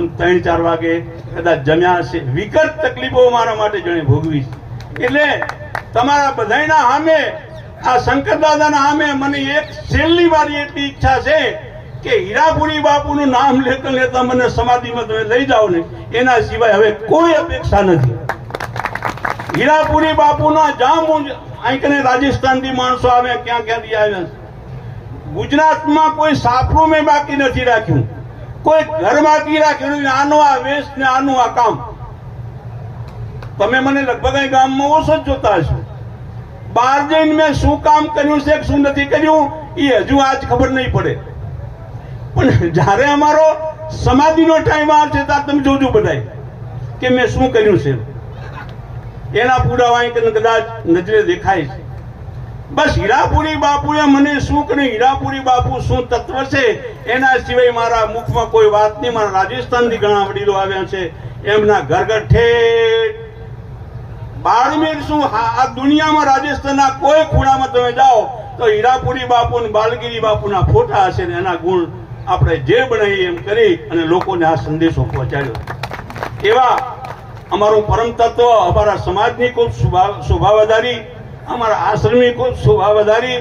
બાપુ 3-4 વાગે કદાચ જમ્યા હશે. વિકટ તકલીફો મારા માટે જણે ભોગવી છે. એટલે તમારા બધાના સામે આ શંકરદાદાના સામે મને એક છેલ્લી મારી એટલી ઈચ્છા છે કે હીરાપુરી બાપુનું નામ લેતા લેતા મને સમાધિમાં તમે લઈ જાઓ ને, એના સિવાય હવે કોઈ અપેક્ષા નથી. હીરાપુરી બાપુના જામ અહીં રાજસ્થાનથી માણસો આવે, ક્યાં ક્યાંથી આવ્યા. ગુજરાતમાં કોઈ સાપરું મેં બાકી નથી રાખ્યું, કોઈ ઘર બાકી રાખ્યું. આનો આ વેશ ને આનું આ કામ. તમે મને લગભગ અહીં ગામમાં ઓછો જ જોતા હશો. બહાર જઈને મેં શું કામ કર્યું છે શું નથી કર્યું એ હજુ આજ ખબર નહીં પડે. પણ જ્યારે અમારો સમાધિનો ટાઈમ આવશે ત્યારે તમે જોજો બધા કે મેં શું કર્યું છે. એના પુરાવા અહીં કદાચ નજરે દેખાય છે. બસ હીરાપુરી બાપુએ મને શું કર્યું, હીરાપુરી બાપુ શું તત્વ છે એના સિવાય મારા મુખમાં કોઈ વાત નહીં. મારા રાજસ્થાનથી ઘણા વડીલો આવ્યા છે, એમના ઘર ઘર ઠેઠ બાળમેર શું આ દુનિયામાં રાજસ્થાનના કોઈ ખૂણામાં તમે જાઓ તો હીરાપુરી બાપુ અને બાલગીરી બાપુના ફોટા હશે ને એના ગુણ આપણે જે બનાવીએ એમ કરી અને લોકોને આ સંદેશો પહોંચાડ્યો. એવા અમારું પરમ તત્વ, અમારા સમાજની ખૂબ શોભા વધારી, અમારા આશ્રમની ખૂબ શોભા વધારી.